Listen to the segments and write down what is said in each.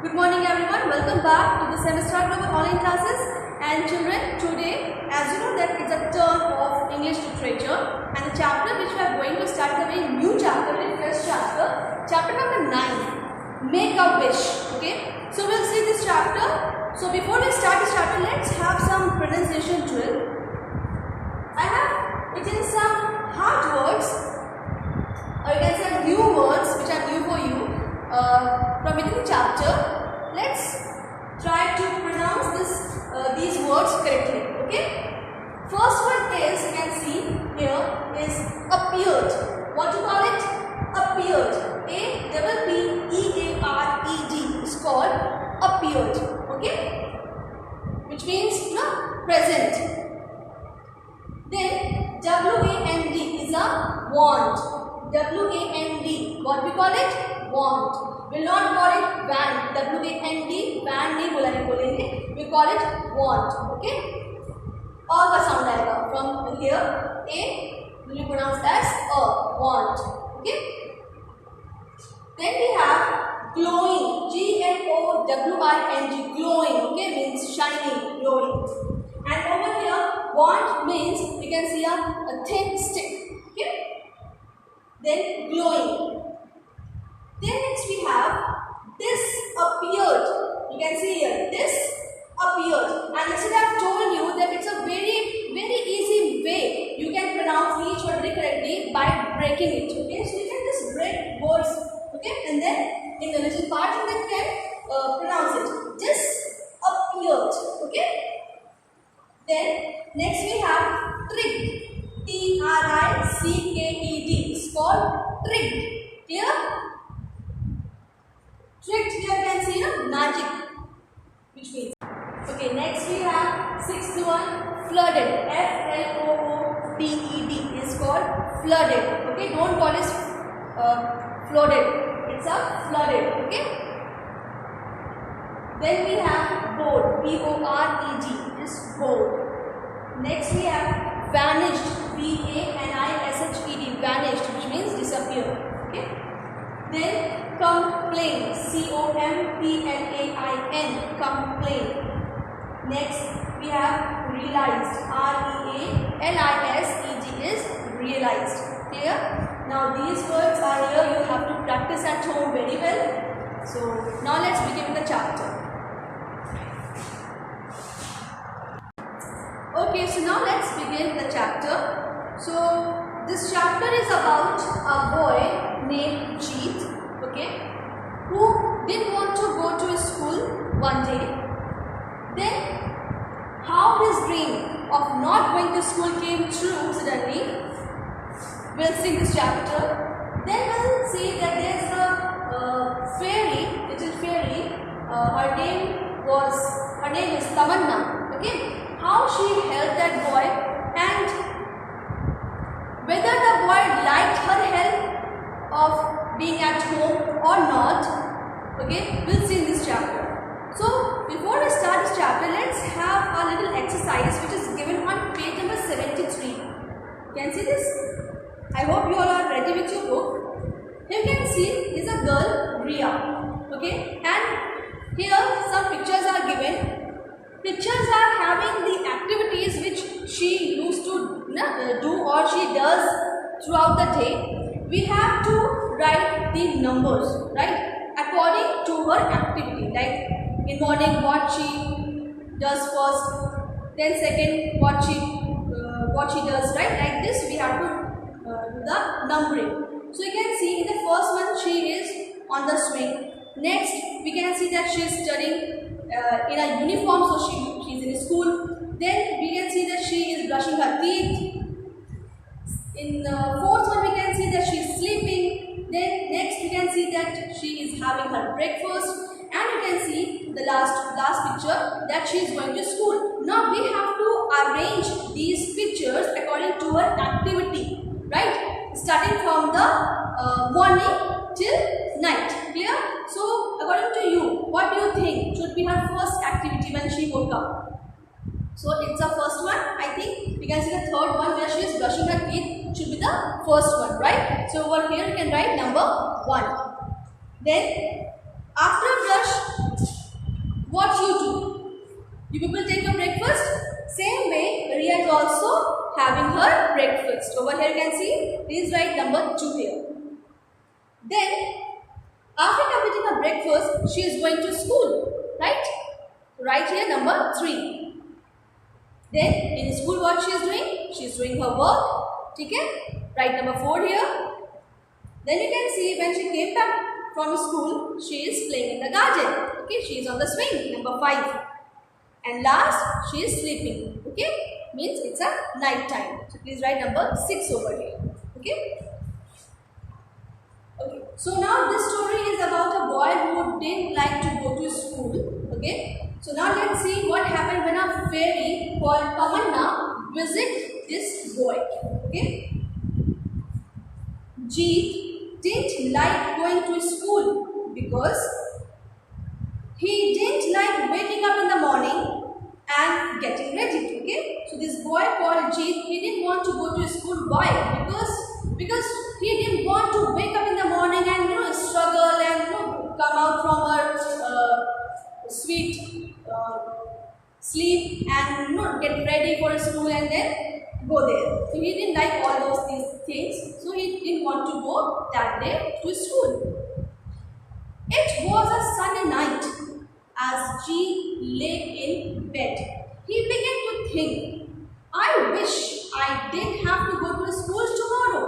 Good morning everyone, welcome back to the Semester Global online classes. And children, today as you know that it's a term of English literature and the chapter which we are going to start is a very new chapter, very fresh chapter, chapter number 9, Make a Wish. Okay, so we'll see this chapter. So before we start this chapter, let's have some pronunciation drill. I have written some hard words, or you can say new words which are new for you from within the chapter. Let's try to pronounce these words correctly. Okay. First one is, you can see here, is appeared. What do you call it? Appeared. A-P-P-E-A-R-E-D is called appeared. Okay. Which means present. Then W-A-N-D is a want. W-A-N-D. What we call it? Want. Will not call it van. W-A-N-D. Van नहीं बोलेंगे. We call it want. Okay. A का sound आएगा. From here, A will be pronounced as a. Want. Okay. Then we have glowing. G-L-O-W-I-N-G. Glowing. Okay. Means shining, glowing. And over here, want means you can see a thin stick. Okay. Then glowing. Then next we have this appeared. You can see here, this appeared. And yesterday I have told you that it's a very easy way you can pronounce each word very correctly by breaking it. Okay, so you can just break words. Okay, and then in the little part you can pronounce it. This appeared. Okay. Then next we have tricked. T-R-I-C-K-E-D. It's called tricked. Clear? Tricked here you can see magic, which means. Okay, next we have sixth one, flooded. F-L-O-O-D-E-D is called flooded. Okay, don't call it flooded. It's a flooded. Okay. Then we have bored. B-O-R-E-D is bored. Next we have vanished. V-A-N-I-S-H-E-D. Vanished, which means disappear. Okay. Then complain. C-O-M-P-L-A-I-N. Complain. Next we have realized. R-E-A-L-I-S-E-D is realized. Clear? Now these words are here. You have to practice at home very well. So now let's begin with the chapter. Okay, so now let's begin the chapter. So this chapter is about a boy named Jeet, okay, who didn't want to go to school one day. Then how his dream of not going to school came true suddenly. We'll see this chapter. Then we'll see that there's a fairy, little fairy. Her name is Tamanna. Okay, how she helped that boy and whether the boy liked her help of being at home or not, okay, we'll see in this chapter. So before we start this chapter, let's have a little exercise which is given on page number 73. Can you see this? I hope you all are ready with your book. Here you can see is a girl, Riya, okay, and here some pictures are given. Pictures are having the activities which she used to do or she does throughout the day. We have to write the numbers, right, according to her activity. Like in morning what she does first, then second what she does, right? Like this we have to do the numbering. So you can see in the first one she is on the swing. Next we can see that she is studying in a uniform, so she is in school. Then we can see that she is brushing her teeth. In the fourth one we can see that she is sleeping. Then next we can see that she is having her breakfast, and you can see the last picture that she is going to school. Now we have to arrange these pictures according to her activity, right? Starting from the morning till night. Clear? So according to you, what do you think should be her first activity when she woke up? So it's the first one. I think we can see the third one where she is brushing her teeth should be the first one, right? So over here you can write number 1. Then after brush, breakfast. Over here you can see, please write number 2 here. Then, after completing her breakfast, she is going to school, right? Right here number 3. Then, in school what she is doing? She is doing her work, okay? Write number 4 here. Then you can see when she came back from school, she is playing in the garden, okay? She is on the swing, number 5. And last, she is sleeping, okay? Means it's a night time. So please write number 6 over here, okay? Okay, so now this story is about a boy who didn't like to go to school, okay? So now let's see what happened when a fairy called Tamanna visit this boy, okay? Jeet didn't like going to school because he didn't like waking up in the morning and getting ready, okay? So this boy called Jeet, he didn't want to go to school. Why? Because he didn't want to wake up in the morning and struggle and come out from her sweet sleep and get ready for school and then go there. So he didn't like all these things. So he didn't want to go that day to school. It was a Sunday night. As Jeet lay in bed, he began to think, I wish I didn't have to go to school tomorrow.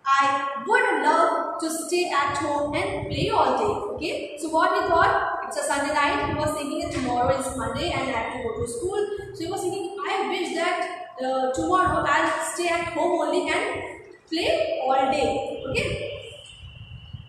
I would love to stay at home and play all day. Okay, so what he thought, it's a Sunday night, he was thinking that tomorrow is Monday and I have to go to school. So he was thinking, I wish that tomorrow I'll stay at home only and play all day. Okay,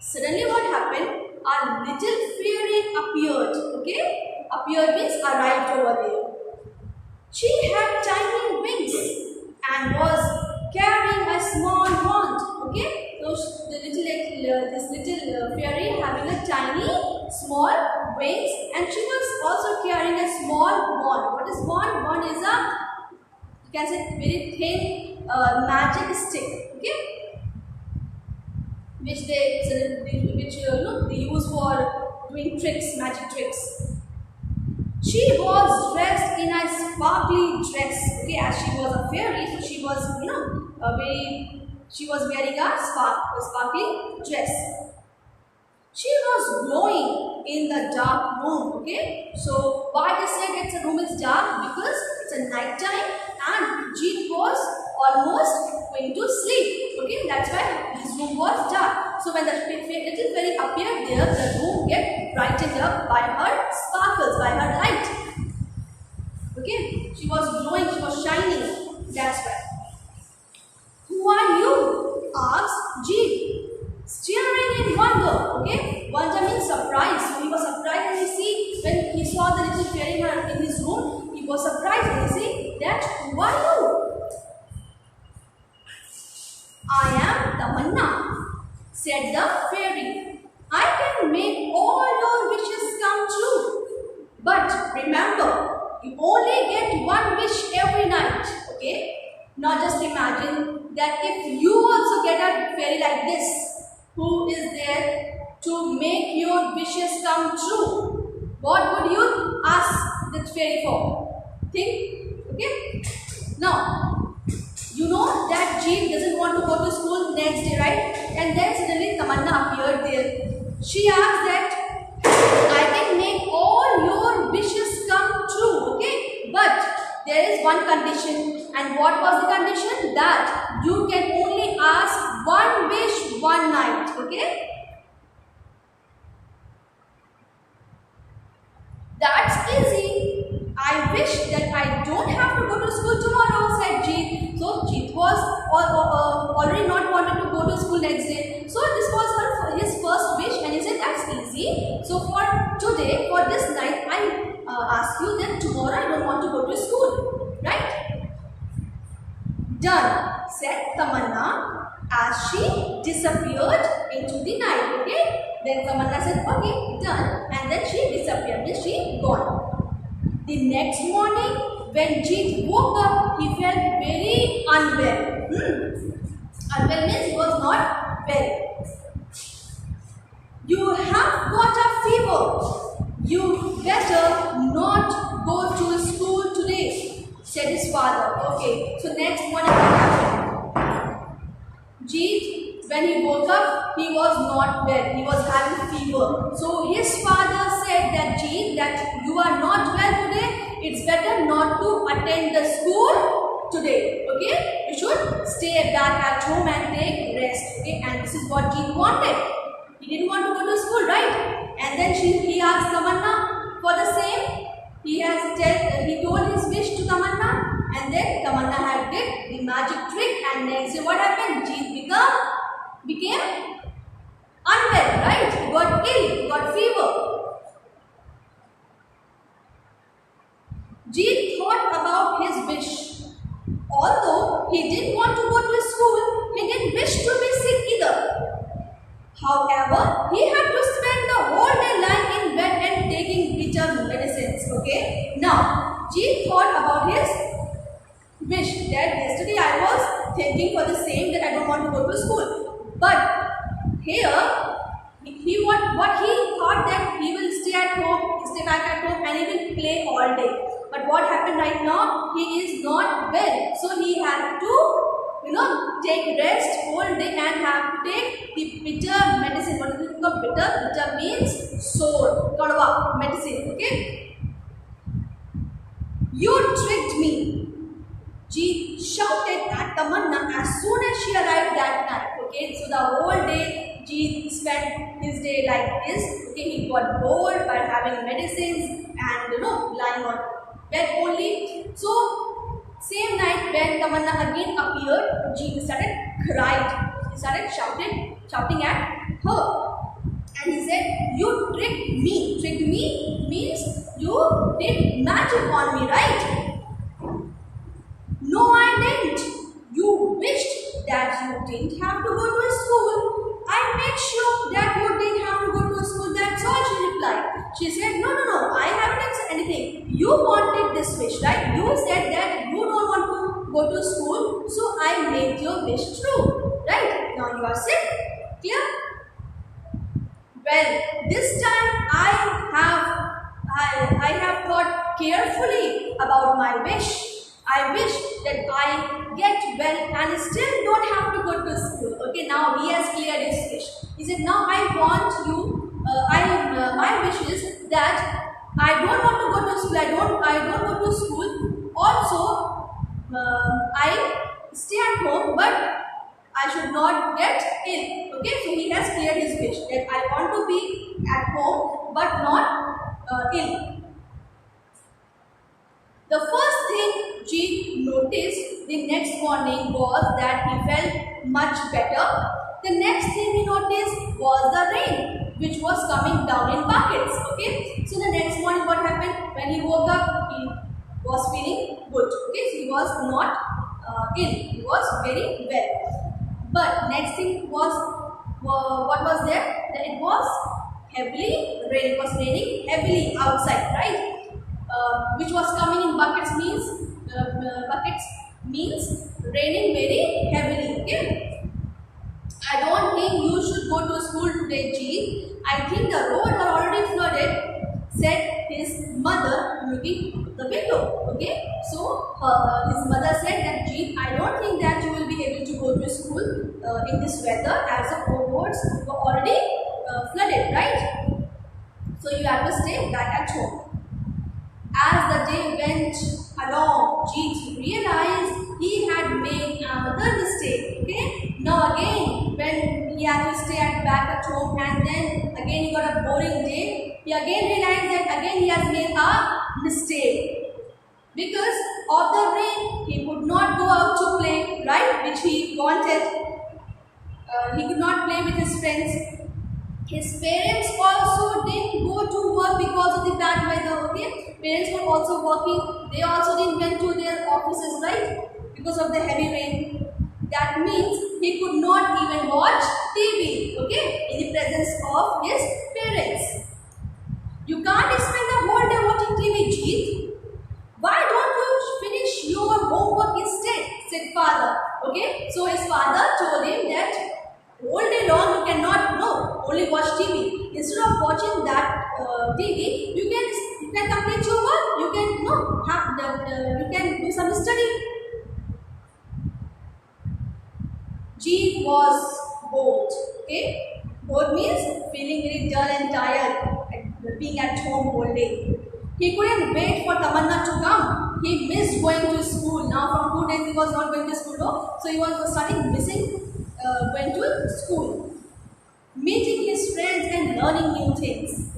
suddenly what happened? A little fairy appeared, okay? Appeared means arrived over there. She had tiny wings and was carrying a small wand, okay? So this little fairy having a tiny small wings and she was also carrying a small wand. What is wand? Wand is a, you can say, very thin magic stick, okay? Which they use for doing tricks, magic tricks. She was dressed in a sparkly dress. Okay, as she was a fairy, so she was, she was wearing a sparkly dress. She was glowing in the dark room. Okay, so why they said that the room is dark? Because it's a night time and Jeet was almost going to sleep. Okay, that's why his room was dark. So when the little fairy appeared there, the room get brightened up by her sparkles, by her light. Okay, she was glowing, she was shining. That's why. Who are you? Asked Jeet, staring in wonder. Okay, wonder means surprise. So he was surprised and when he saw the little fairy in his room, he was surprised and he said that, who are you? I am Tamanna, said the fairy. I can make all your wishes come true. But remember, you only get one wish every night. Okay? Now just imagine that if you also get a fairy like this, who is there to make your wishes come true, what would you ask the fairy for? Think? Okay? Now, you know that Jeet doesn't want to go to school next day, right? And then suddenly Tamanna appeared there. She asked that, I can make all your wishes come true, okay? But there is one condition. And what was the condition? That you can only ask one wish one night, okay? That's easy. I wish that I don't have to go to school tomorrow, said Jeet. So Jeet was already not wanted to go to school next day. So this was his first wish and he said that's easy. So for today, for this night, I ask you that tomorrow I don't want to go to school. Right? Done, said Tamanna as she disappeared into the night. Okay? Then Tamanna said, okay, done. And then she disappeared. Means she gone. The next morning, when Jeet woke up, he felt very unwell. Unwell means he was not well. You have got a fever. You better not go to school today, said his father. Okay, so next morning what happened? when he woke up, he was not well. He was having fever. So his father said that Jeet, that you are not well today. It's better not to attend the school today. Okay, you should stay back at home and take rest. Okay, and this is what Jeet wanted. He didn't want to go to school, right? And then he asked Tamanna for the same. He told his wish to Tamanna, and then Tamanna had did the magic trick, and next day what happened? Jeet became unwell, right? He got ill, he got fever. Jeet thought about his wish. Although he didn't want to go to school, he didn't wish to be sick either. However, he had to spend the whole day lying in bed and taking bitter medicines. Okay. Now, Jeet thought about his wish that yesterday I was thinking for the same that I don't want to go to school. But here, what he thought that he will stay at home, stay back at home, and he will play all day. But what happened right now? He is not well, so he had to take rest whole day and have to take the bitter medicine. What is the meaning of bitter? Bitter means sore, kadwa medicine. Okay. You tricked me, Jeet shouted at Tamanna as soon as she arrived that night. Okay, so the whole day Jeet spent his day like this. Okay, he got bored by having medicines and lying on bed only. So same night when Tamanna again appeared, Jeet started crying. He started shouting at her. And he said, you tricked me. Tricked me means you did magic on me, right? No, I didn't. You wished that you didn't have to go to school. I made sure that you didn't have to go to school. That's all, she replied. She said, no, I haven't said anything. You wanted this wish, right? You said that you don't want to go to school, so I made your wish true, right? Now you are sick. Clear? Well, this time I have thought carefully about my wish. I wish that I get well and still don't have to go to school. Okay, now he has cleared his wish. He said, now I want you. My wish is that I don't want to go to school. I don't go to school. Also, I stay at home, but I should not get ill. Okay, so he has cleared his wish that I want to be at home but not ill. The first thing Jeet noticed the next morning was that he felt much better. The next thing he noticed was the rain, which was coming down in buckets. Okay, so the next morning what happened? When he woke up, he was feeling good. Okay, so he was not ill. He was very well. But next thing was what was there? That it was heavily rain. It was raining heavily outside, right? Which was coming in buckets means raining very heavily. Okay. I don't think you should go to school today, Jeet. I think the roads are already flooded, said his mother looking the window. Okay. So his mother said that, Jeet, I don't think that you will be able to go to school in this weather, as the roads were already flooded, right? So you have to stay back at home. As the day went along, Jeet realized he had made another mistake. Okay? Now again, when he had to stay back at home, and then again he got a boring day, he again realized that again he has made a mistake. Because of the rain, he could not go out to play, right? Which he wanted. He could not play with his friends. His parents also didn't go to work because of the bad weather. Okay, parents were also working. They also didn't went to their offices, right? Because of the heavy rain. That means he could not even watch TV. Okay, in the presence of his parents. You can't spend the whole day watching TV, Jeet. Why don't you finish your homework instead? Said father. Okay, so his father told him that all day long you cannot only watch TV. Instead of watching that TV, you can complete your work. You can you can do some study. Jeet was bored. Okay, bored means feeling very dull and tired, and being at home all day. He couldn't wait for Tamanna to come. He missed going to school. Now from 2 days he was not going to school, no? So he was starting missing going to school, meeting his friends and learning new things.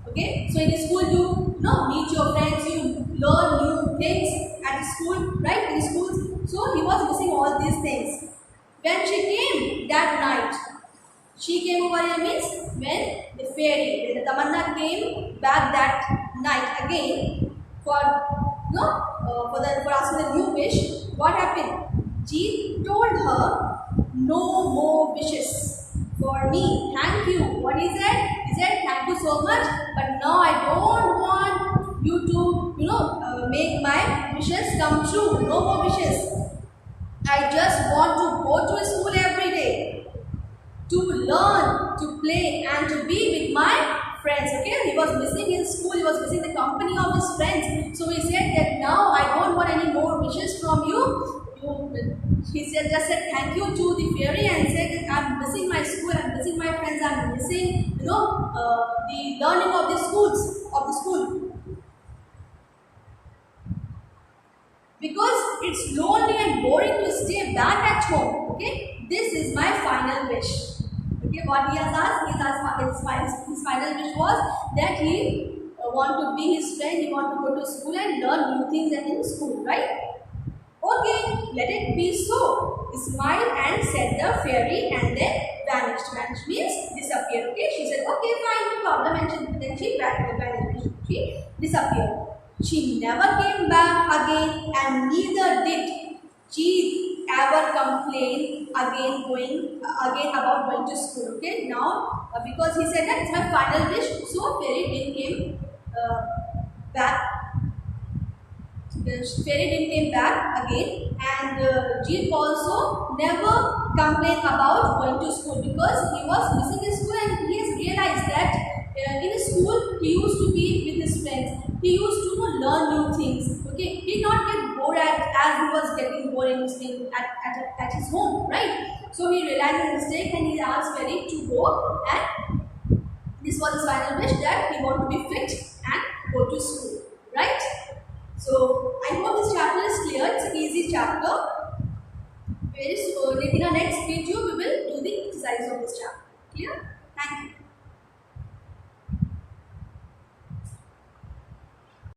Okay, so in school you know meet your friends, you learn new things at school, right? In school, so he was missing all these things. When she came that night, she came over here means when the fairy, when the Tamanna came back that night again for for asking the new wish. What happened? Jeet told her no more wishes for me. Thank you. What he said? He said thank you so much, but now I don't want you to make my wishes come true. No more wishes. I just want to go to school every day, to learn, to play, and to be with my friends. Okay, he was missing his school, he was missing the company of his friends. So he said that now I don't want any more wishes from you. He said just said thank you to the fairy and said that I'm missing my school, I'm missing my friends, I'm missing the learning of the school. Because it's lonely and boring to stay back at home. Okay, this is my final wish. Okay, what he has asked, his final wish was that he want to be his friend, he want to go to school and learn new things in school, right? Okay, let it be so. Smile and said the fairy and then vanished. Vanished means disappeared. Okay, she said okay fine, no problem, and then she vanished. She disappeared. She never came back again, and neither did she ever complain again about going to school. Okay, now because he said that it's my final wish, so fairy didn't came back. The fairy didn't came back again, and Jeet also never complained about going to school because he was missing his school, and he has realized that in school he used to be with his friends. He used to learn new things. Okay, he did not get bored as he was getting bored in at his home, right? So he realized his mistake and he asked Fairy to go, and this was his final wish that he want to be fit and go to school, right? So I hope this chapter is clear. It's an easy chapter. Very soon in our next video we will do the exercise of this chapter. Clear?